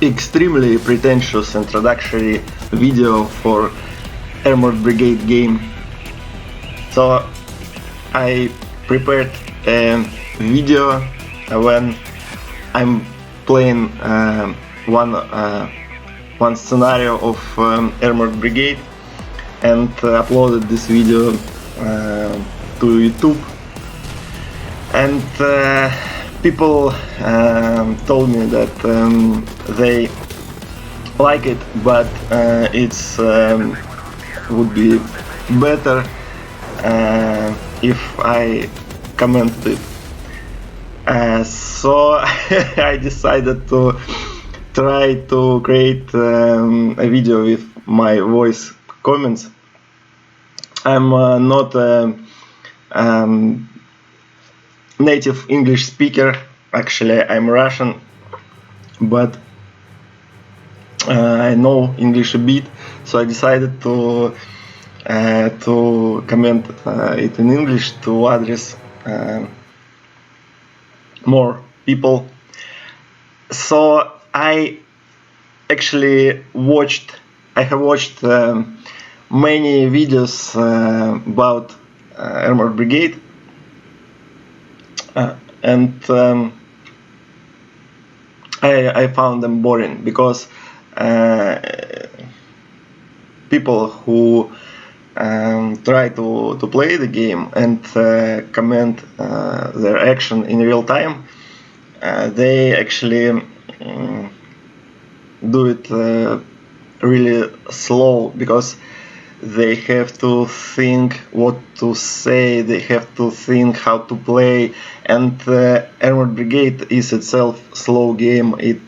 extremely pretentious introductory video for Armored Brigade game. So I prepared a video when I'm playing one scenario of Armored Brigade, and uploaded this video to YouTube. And people told me that they like it, but it's would be better if I commented it. So I decided to try to create a video with my voice comments. I'm not a native English speaker. Actually, I'm Russian, but I know English a bit, so I decided to comment it in English to address more people. So I actually have watched many videos about Armored Brigade, and I found them boring, because people who try to play the game and comment their action in real time, they actually do it really slow, because they have to think what to say, they have to think how to play, and Armored Brigade is itself slow game. It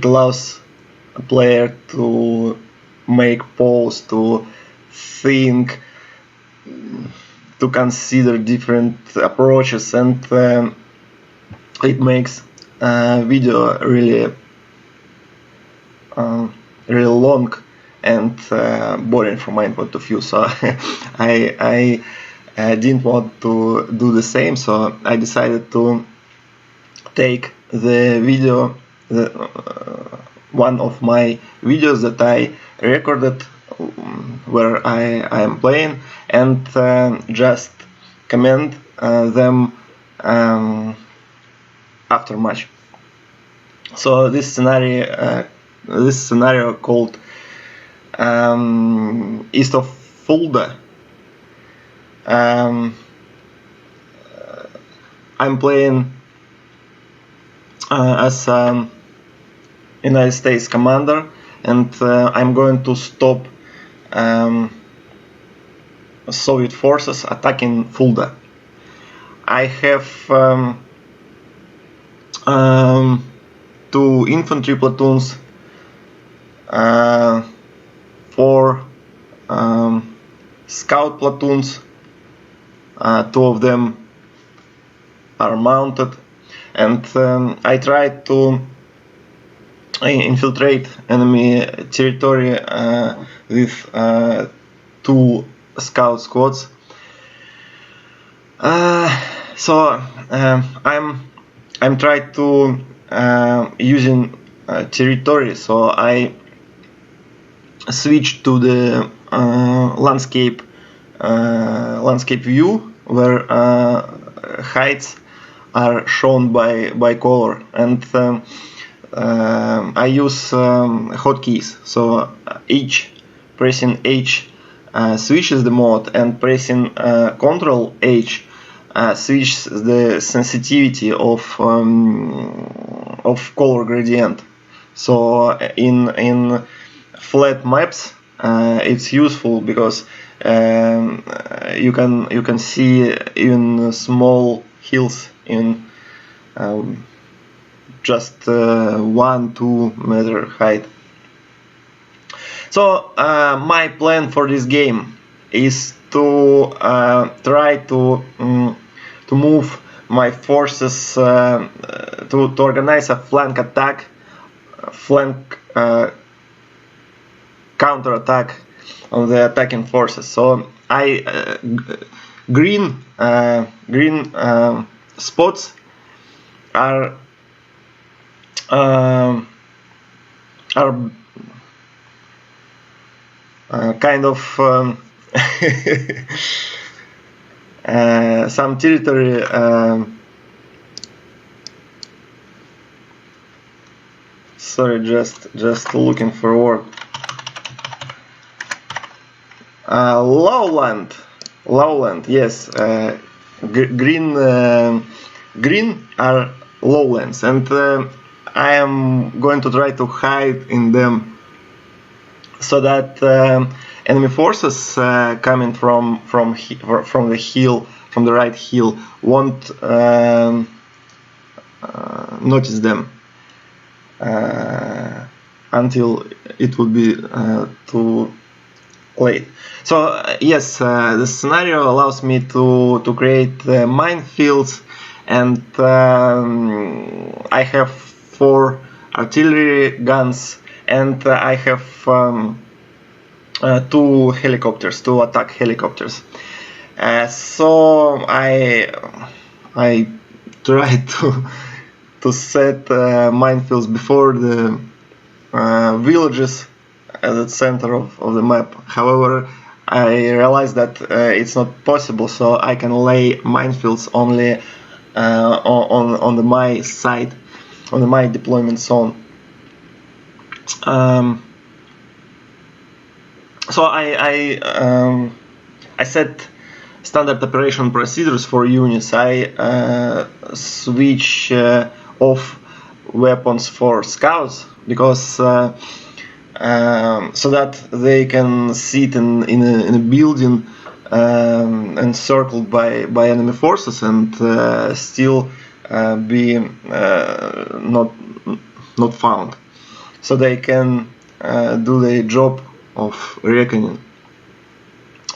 allows a player to make pause, to think, to consider different approaches, and it makes video really long and boring from my point of view. So I didn't want to do the same, so I decided to take the video, one of my videos that I recorded where I am playing, and just comment them after match. So this scenario called East of Fulda. I'm playing as United States commander, and I'm going to stop Soviet forces attacking Fulda. I have 2 infantry platoons, 4 scout platoons, 2 of them are mounted, and I tried to infiltrate enemy territory with 2 scout squads. So I'm trying to using territory, so I switch to the landscape view, where heights are shown by color, and I use hotkeys. So pressing H switches the mode, and pressing Ctrl H switches the sensitivity of color gradient. So in flat maps it's useful, because you can see even small hills in just 1-2 meter height. So my plan for this game is to try to move my forces, to organize a flank attack, counter attack on the attacking forces. So green spots are are kind of some territory sorry, just looking for a word. Lowland, yes. Green are lowlands, and I am going to try to hide in them so that enemy forces coming from the hill, from the right hill, won't notice them until it will be too late. So yes, the scenario allows me to create minefields, and I have 4 artillery guns, and I have 2 helicopters, 2 attack helicopters. So I try to set minefields before the villages at the center of the map. However, I realized that it's not possible, so I can lay minefields only on my side, on my deployment zone. So I set standard operation procedures for units. I switch off weapons for scouts because so that they can sit in a building encircled by enemy forces and still be not found, so they can do the job of reckoning.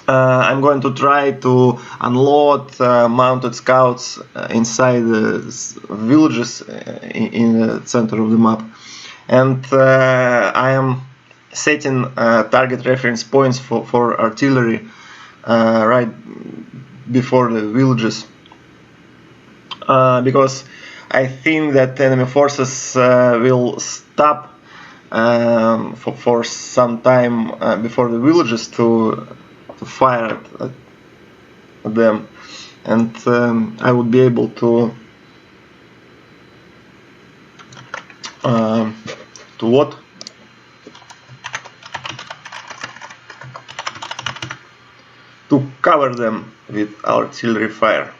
I'm going to try to unload mounted scouts inside the villages in the center of the map, and I am setting target reference points for artillery right before the villages, because I think that enemy forces will stop for some time before the villages to fire at them, and I would be able to what? To cover them with artillery fire.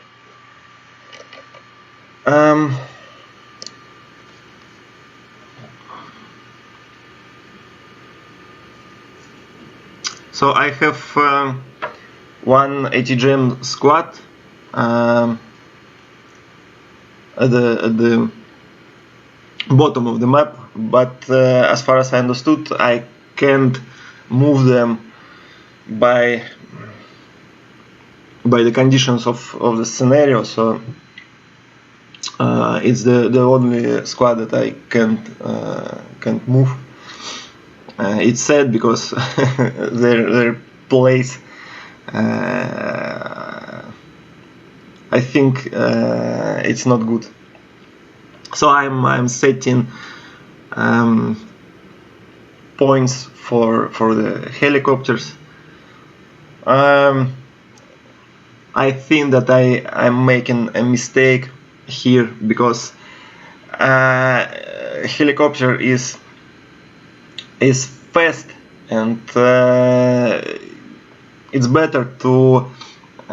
So I have one ATGM squad at the bottom of the map, but as far as I understood, I can't move them by the conditions of the scenario. So it's the only squad that I can't move. It's sad because their place, I think it's not good. So I'm setting points for the helicopters. I think that I'm making a mistake here because helicopter is fast, and it's better to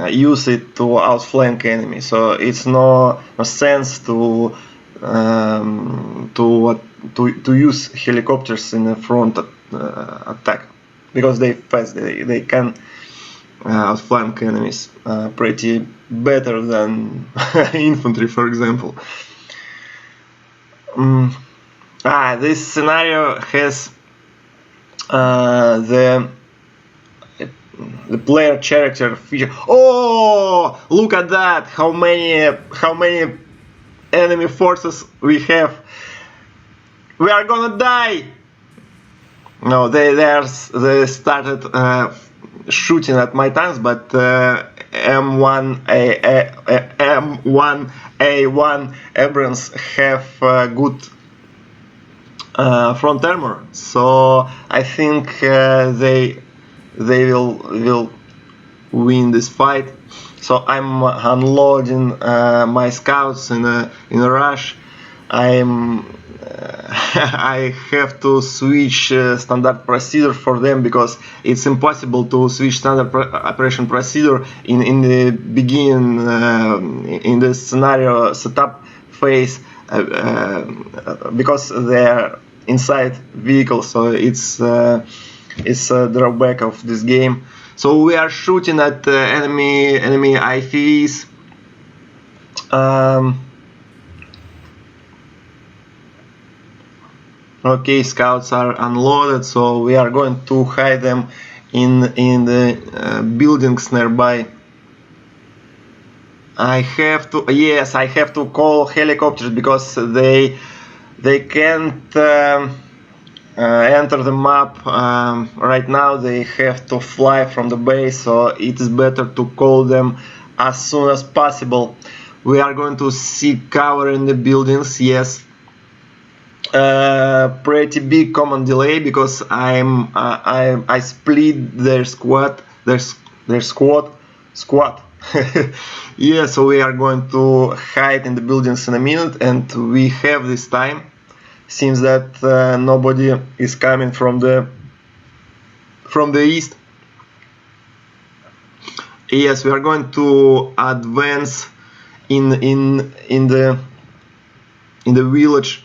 use it to outflank enemy. So it's no sense to use helicopters in the front attack, because they fast. They can outflank enemies pretty better than infantry, for example. This scenario has the player character feature. Oh, look at that! How many enemy forces we have? We are gonna die! No, they started shooting at my tanks, but M1A1 Abrams have good front armor. So I think they will win this fight. So I'm unloading my scouts in a rush. I'm I have to switch standard procedure for them because it's impossible to switch standard operation procedure in the beginning in the scenario setup phase because they're inside vehicle, so it's a drawback of this game. So we are shooting at enemy IFVs. Okay, scouts are unloaded, so we are going to hide them in the buildings nearby. I have to call helicopters because they can't enter the map right now. They have to fly from the base, so it is better to call them as soon as possible. We are going to seek cover in the buildings. Yes, pretty big command delay because I split their squad. Yeah, so we are going to hide in the buildings in a minute, and we have this time. Seems that nobody is coming from the east. Yes, we are going to advance in the village.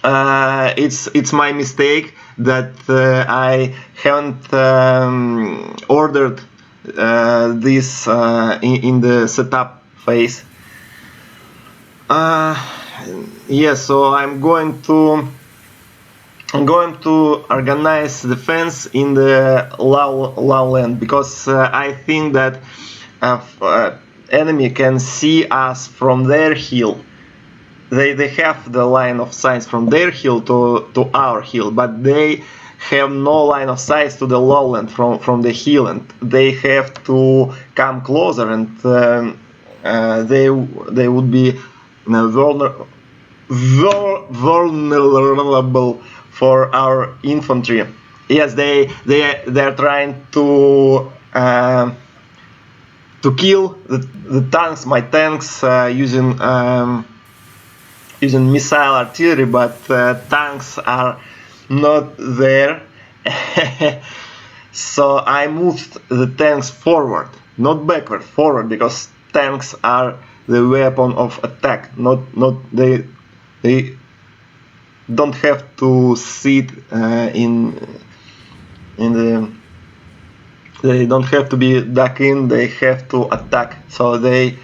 It's my mistake that I haven't ordered this in the setup phase. Yes, so I'm going to organize defense in the lowland because I think that enemy can see us from their hill. They have the line of sight from their hill to our hill, but they have no line of sight to the lowland from the hill, and they have to come closer, and they would be vulnerable for our infantry. Yes, they're trying to kill the tanks, my tanks, using missile artillery, but tanks are not there. So I moved the tanks forward, not backward, forward, because tanks are the weapon of attack. Not they don't have to sit in the. They don't have to be duck in. They have to attack. So they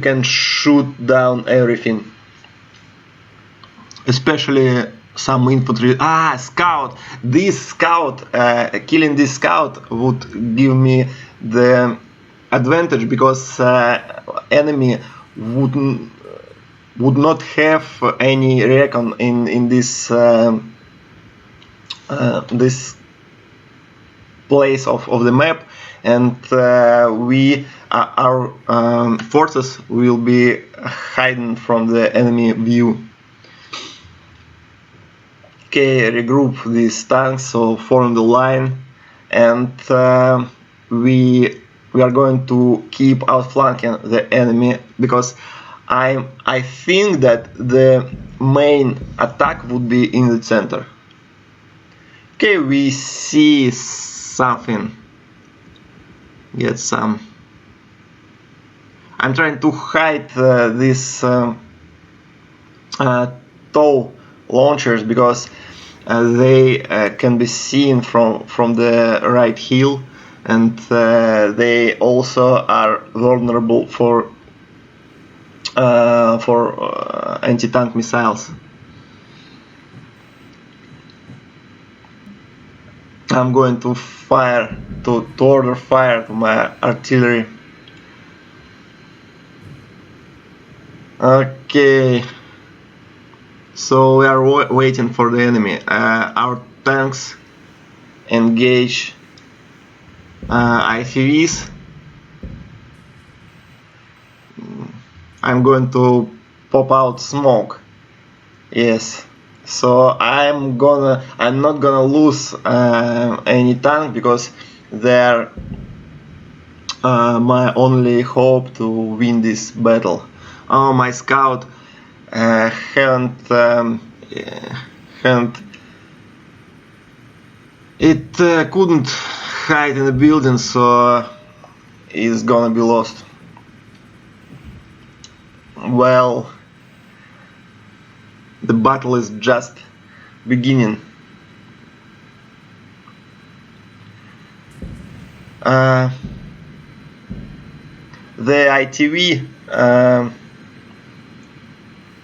can shoot down everything. Especially some infantry. Scout. This scout, killing this scout would give me the advantage because enemy would not have any recon in this this place of the map, and our forces will be hidden from the enemy view. Okay, regroup these tanks, so form the line, and we are going to keep outflanking the enemy because I think that the main attack would be in the center. Okay, we see something. Get some. I'm trying to hide these tall launchers because they can be seen from the right hill, and they also are vulnerable for anti-tank missiles. I'm going to fire to order fire to my artillery. Okay. So we are waiting for the enemy. Our tanks engage ICVs. I'm going to pop out smoke. Yes, So I'm not gonna lose any tank, because they're my only hope to win this battle. Oh, my scout haven't it couldn't hide in the building, so it's gonna be lost. Well, the battle is just beginning. The ITV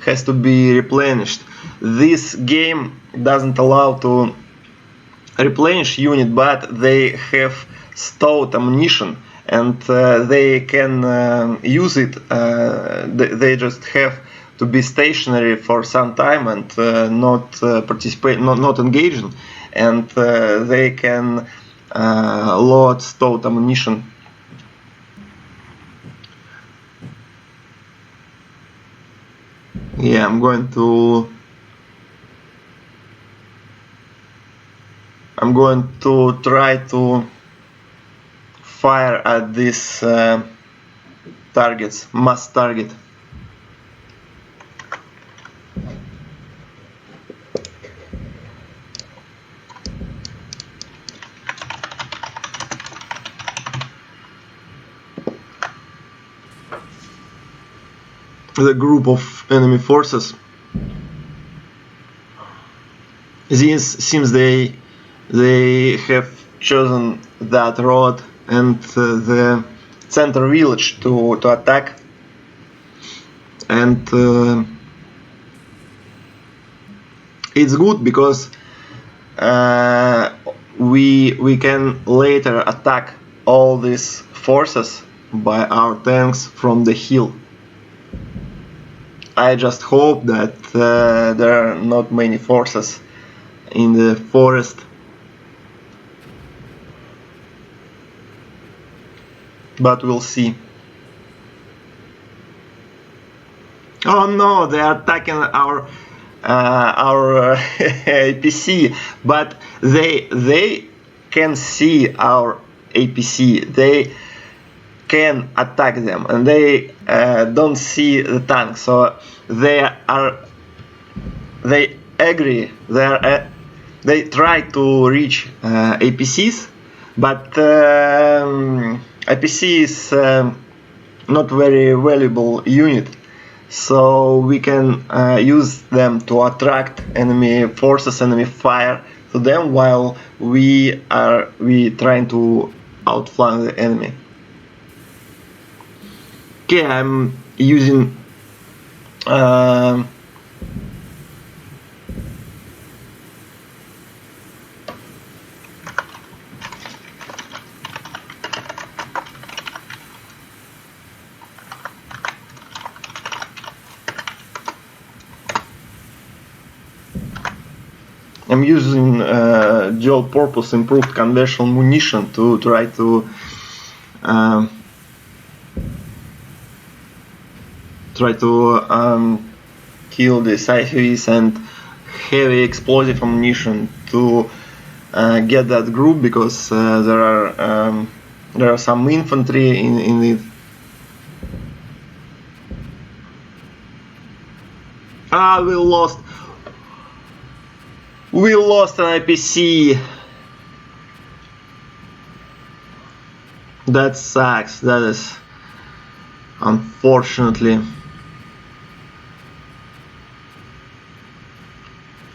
has to be replenished. This game doesn't allow to replenish unit, but they have stored ammunition, and they can use it. They just have to be stationary for some time and not participate, not engaging, and they can load stored ammunition. Yeah, I'm going to try to fire at this targets, mass target. The group of enemy forces. Seems they have chosen that road and the center village to attack, and it's good because we can later attack all these forces by our tanks from the hill. I just hope that there are not many forces in the forest. But we'll see. Oh no, they are attacking our APC, but they can see our APC. They can attack them, and they don't see the tank. So they agree. They try to reach APCs, but APC is not very valuable unit, so we can use them to attract enemy forces, enemy fire to them, while we trying to outflank the enemy. Okay, I'm using dual purpose improved conventional munition to try to kill the IFVs, and heavy explosive ammunition to get that group, because there are some infantry in it. We lost an IPC. That sucks. That is unfortunately.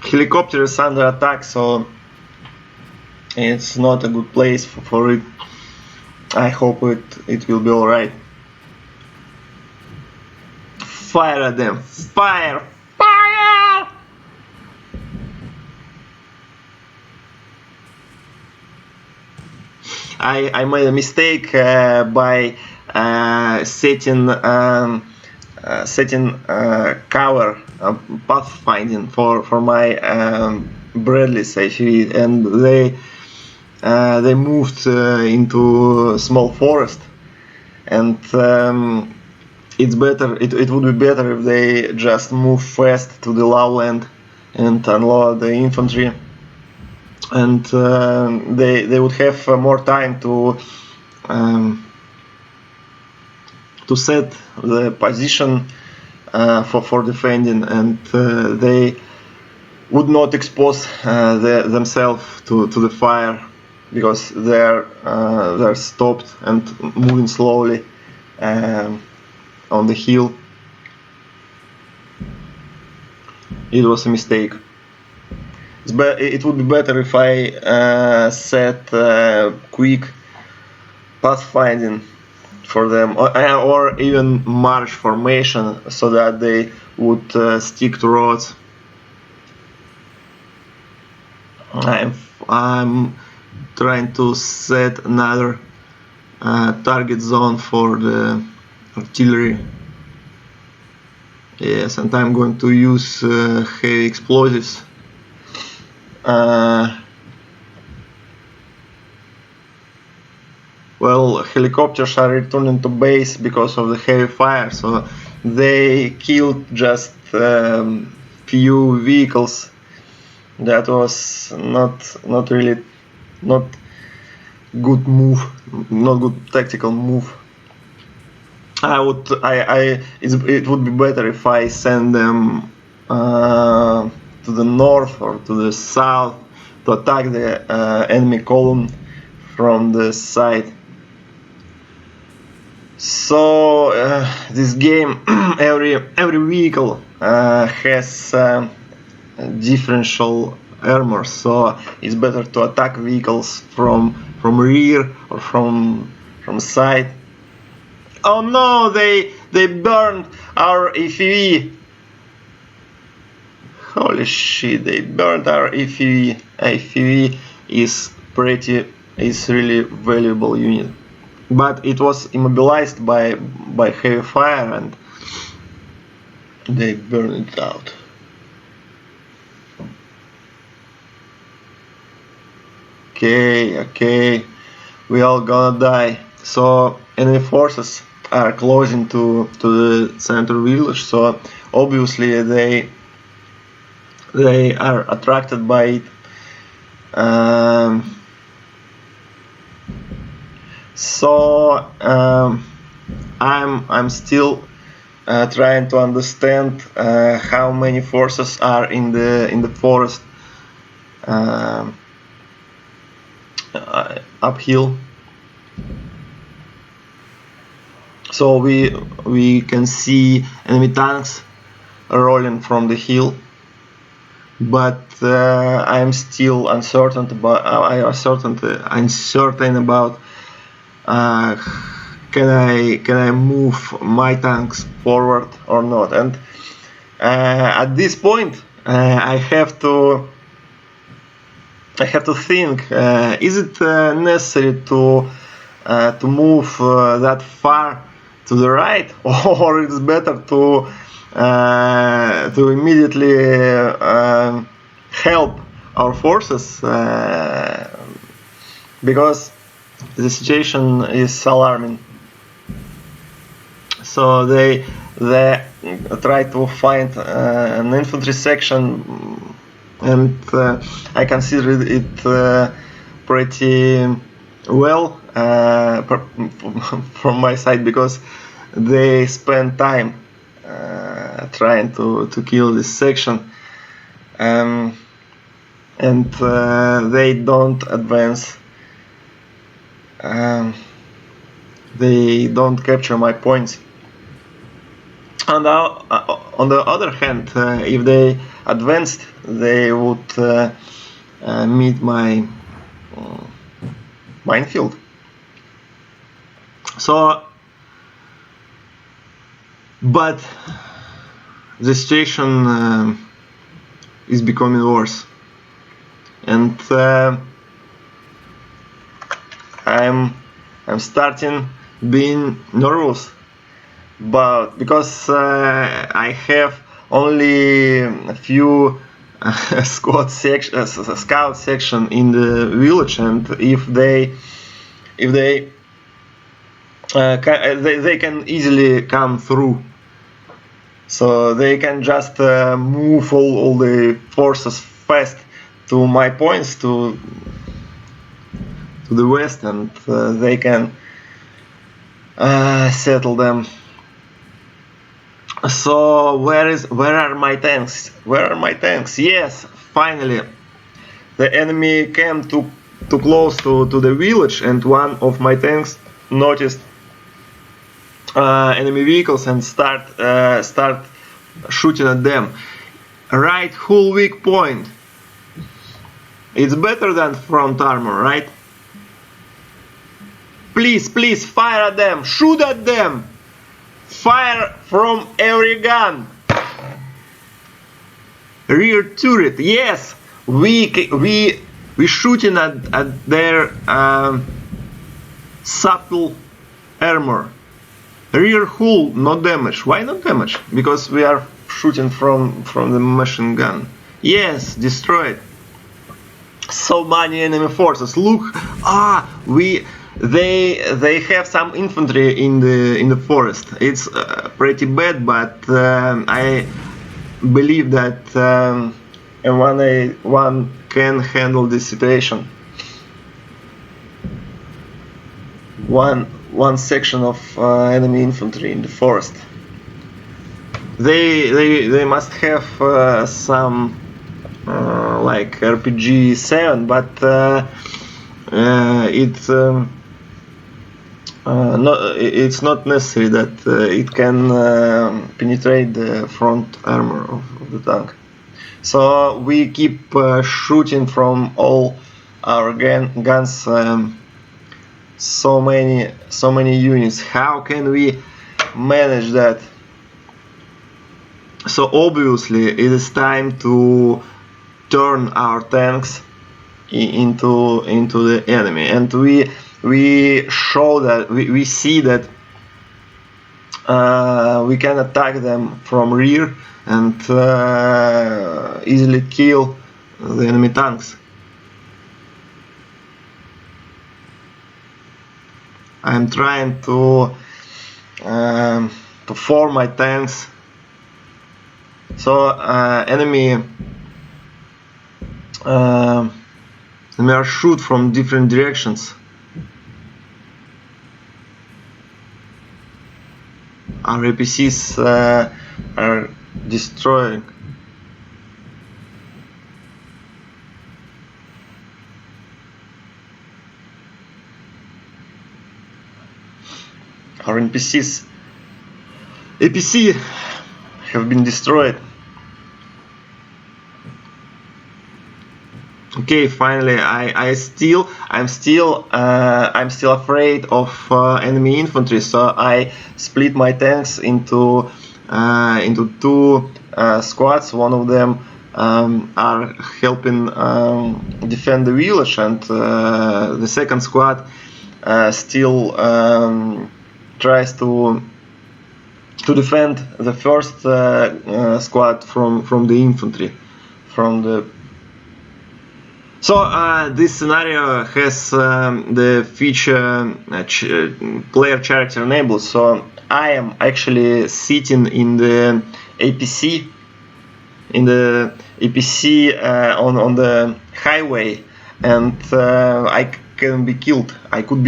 Helicopter is under attack, so it's not a good place for it. I hope it will be alright. Fire at them! Fire! Fire! I made a mistake by setting cover pathfinding for my Bradley's actually, and they moved into small forest, and it's better. It would be better if they just move fast to the lowland and unload the infantry, and they would have more time to set the position for defending, and they would not expose themselves to the fire, because they're stopped and moving slowly on the hill. It was a mistake. It would be better if I set quick pathfinding for them, or even march formation, so that they would stick to roads. I'm trying to set another target zone for the artillery. Yes, and I'm going to use heavy explosives. Well, helicopters are returning to base because of the heavy fire, so they killed just few vehicles. That was not really not good move, not good tactical move. It would be better if I send them to the north or to the south to attack the enemy column from the side. So this game, every vehicle has differential armor, so it's better to attack vehicles from rear or from side. Oh no, they burned our FEV. Holy shit, they burned our FEV. FEV is really valuable unit, but it was immobilized by heavy fire, and they burned it out. Okay, we all gonna die. So enemy forces are closing to the center village, so obviously they are attracted by it. I'm still trying to understand how many forces are in the forest uphill. So we can see enemy tanks rolling from the hill, but I'm still uncertain about can I move my tanks forward or not. And at this point I have to think, is it necessary to move that far to the right, or it's better to immediately help our forces, because the situation is alarming. So they try to find an infantry section, and I consider it pretty well from my side, because they spend time trying to kill this section, and they don't advance. They don't capture my points. And on the other hand, if they advanced, they would meet my minefield. So, but the situation is becoming worse, and I'm starting being nervous, but because I have only a few scout section in the village, and if they can easily come through. So they can just move all the forces fast to my points, to the west, and they can settle them. So where are my tanks? Where are my tanks? Yes, finally, the enemy came too close to the village, and one of my tanks noticed enemy vehicles and start shooting at them. Right, whole weak point. It's better than front armor, right? Please, please, fire at them, shoot at them. Fire from every gun. Rear turret, yes. We shooting at their subtle armor. Rear hull, not damage. Why not damage? Because we are shooting from the machine gun. Yes, destroyed. So many enemy forces. Look, they have some infantry in the forest. It's pretty bad, but I believe that one can handle this situation. One section of enemy infantry in the forest. They must have some like RPG 7, but it's not necessary that it can penetrate the front armor of the tank. So we keep shooting from all our guns. So many units. How can we manage that? So obviously it is time to turn our tanks into the enemy, and we show that we see that we can attack them from rear and easily kill the enemy tanks. I'm trying to form my tanks. So enemy are shoot from different directions. Our APCs are destroying. Our APCs have been destroyed. Okay, finally, I'm still afraid of enemy infantry, so I split my tanks into two squads. One of them are helping defend the village, and the second squad still tries to defend the first squad from the infantry, from the. So this scenario has the feature player character enabled. So I am actually sitting in the APC, on the highway, and I could be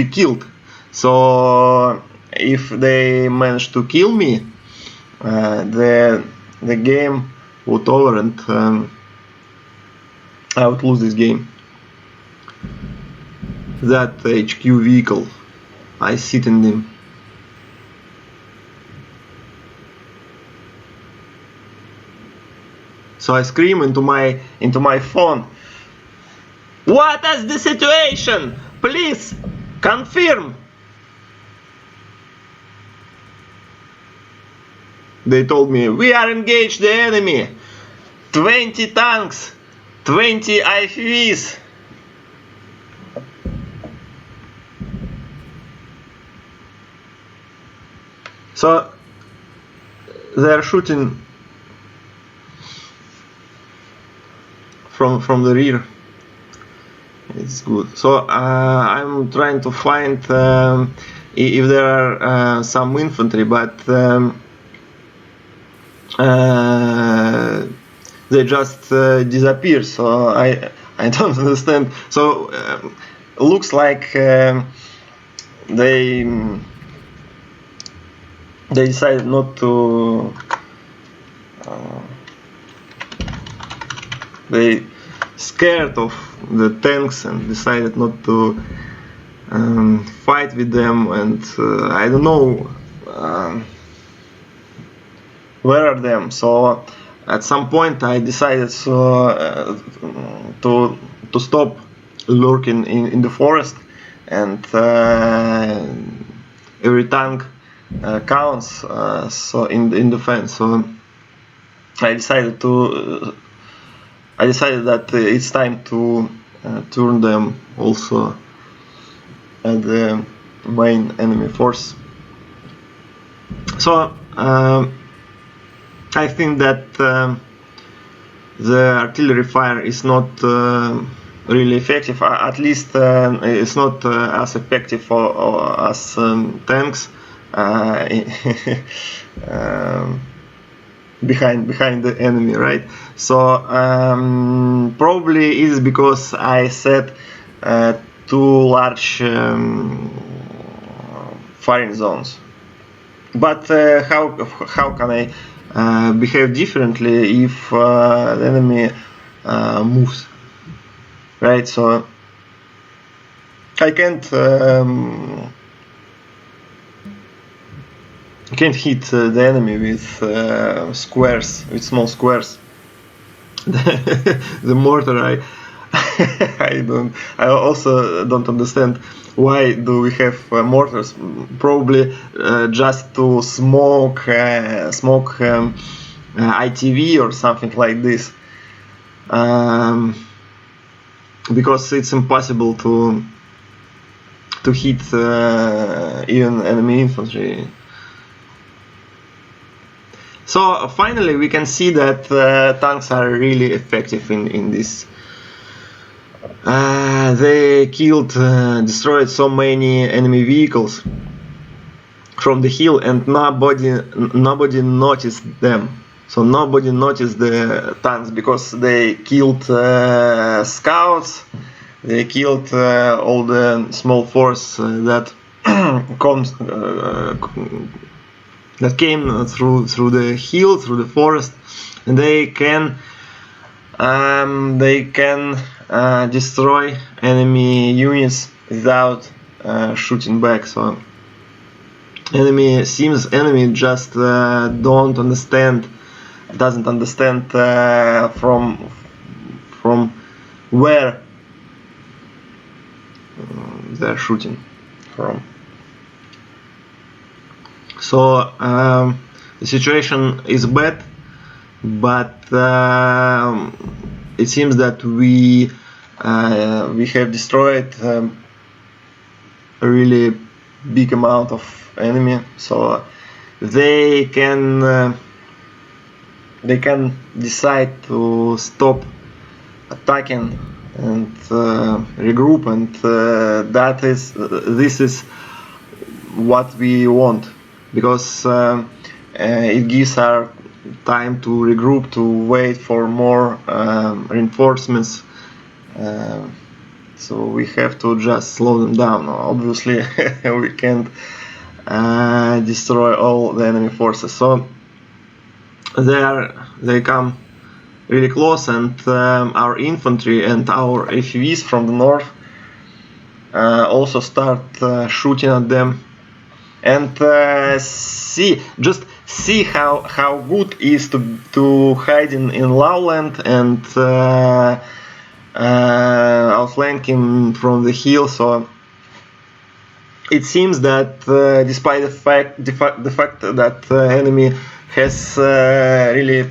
killed. So if they manage to kill me, the game would over, and I would lose this game. That HQ vehicle, I sit in them. So I scream into my phone. What is the situation? Please confirm. They told me we are engaged the enemy. 20 tanks. 20 IFVs. So they are shooting from the rear. It's good. So I'm trying to find if there are some infantry, but they just disappear. So I don't understand. So looks like they decided not to. They scared of the tanks and decided not to fight with them, and I don't know where are them. So at some point I decided to stop lurking in the forest, and every tank counts so in defense. So I decided that it's time to turn them also at the main enemy force. So I think that the artillery fire is not really effective. At least it's not as effective as tanks behind the enemy, right? So probably it is because I set too large firing zones. But how can I behave differently if the enemy moves, right? So I can't hit the enemy with squares, with small squares. The mortar, I also don't understand why do we have mortars. Probably just to smoke ITV or something like this, because it's impossible to hit even enemy infantry. So finally we can see that tanks are really effective in this. They destroyed so many enemy vehicles from the hill, and nobody noticed them. So nobody noticed the tanks because they killed scouts, they killed all the small force that that came through the hill, through the forest, and they can destroy enemy units without shooting back. So enemy just doesn't understand from where they're shooting from. So the situation is bad, but it seems that we have destroyed a really big amount of enemy. So they can decide to stop attacking and regroup, and this is what we want, because it gives our time to regroup, to wait for more reinforcements. So we have to just slow them down. Obviously we can't destroy all the enemy forces. So they come really close, and our infantry and our FVs from the north also start shooting at them. And see how good is to hide in lowland and outflanking from the hill. So it seems that despite the fact that enemy has really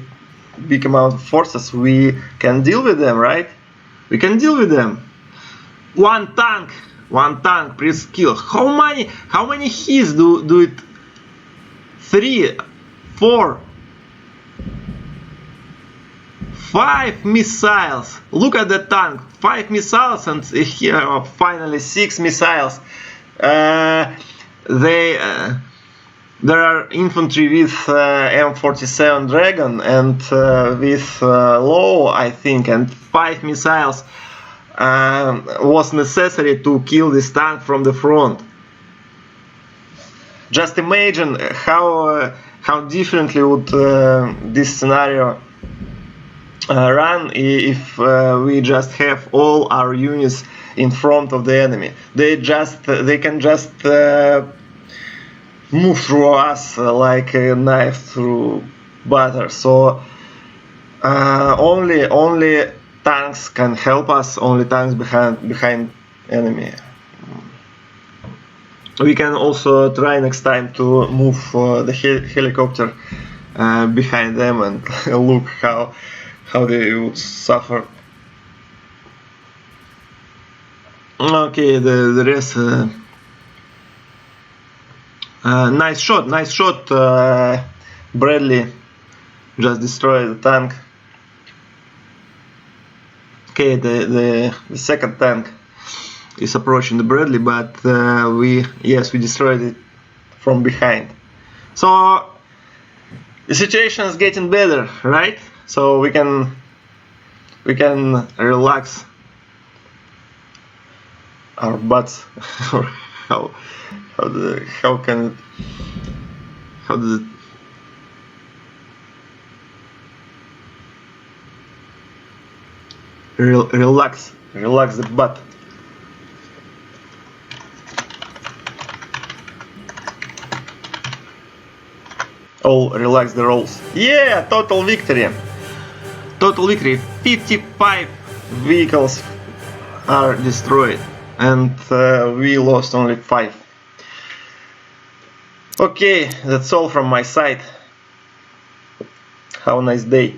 big amount of forces, we can deal with them, right? We can deal with them. One tank, please kill. How many hits do it? 3, 4, 5 missiles. Look at the tank. 5 missiles, and here finally 6 missiles. They There are infantry with M47 Dragon and with low, I think, and 5 missiles was necessary to kill this tank from the front. Just imagine how differently would this scenario run if we just have all our units in front of the enemy. They can just move through us like a knife through butter. So only tanks can help us. Only tanks behind enemy. We can also try next time to move the helicopter behind them and look how they would suffer. Okay, the rest. Nice shot. Bradley just destroyed the tank. Okay, the second tank is approaching the Bradley, but we destroyed it from behind. So the situation is getting better, right? So we can relax our butts. Or how does it relax the butt. All relax the rolls. Yeah, total victory. 55 vehicles are destroyed and we lost only 5. Okay, that's all from my side. Have a nice day.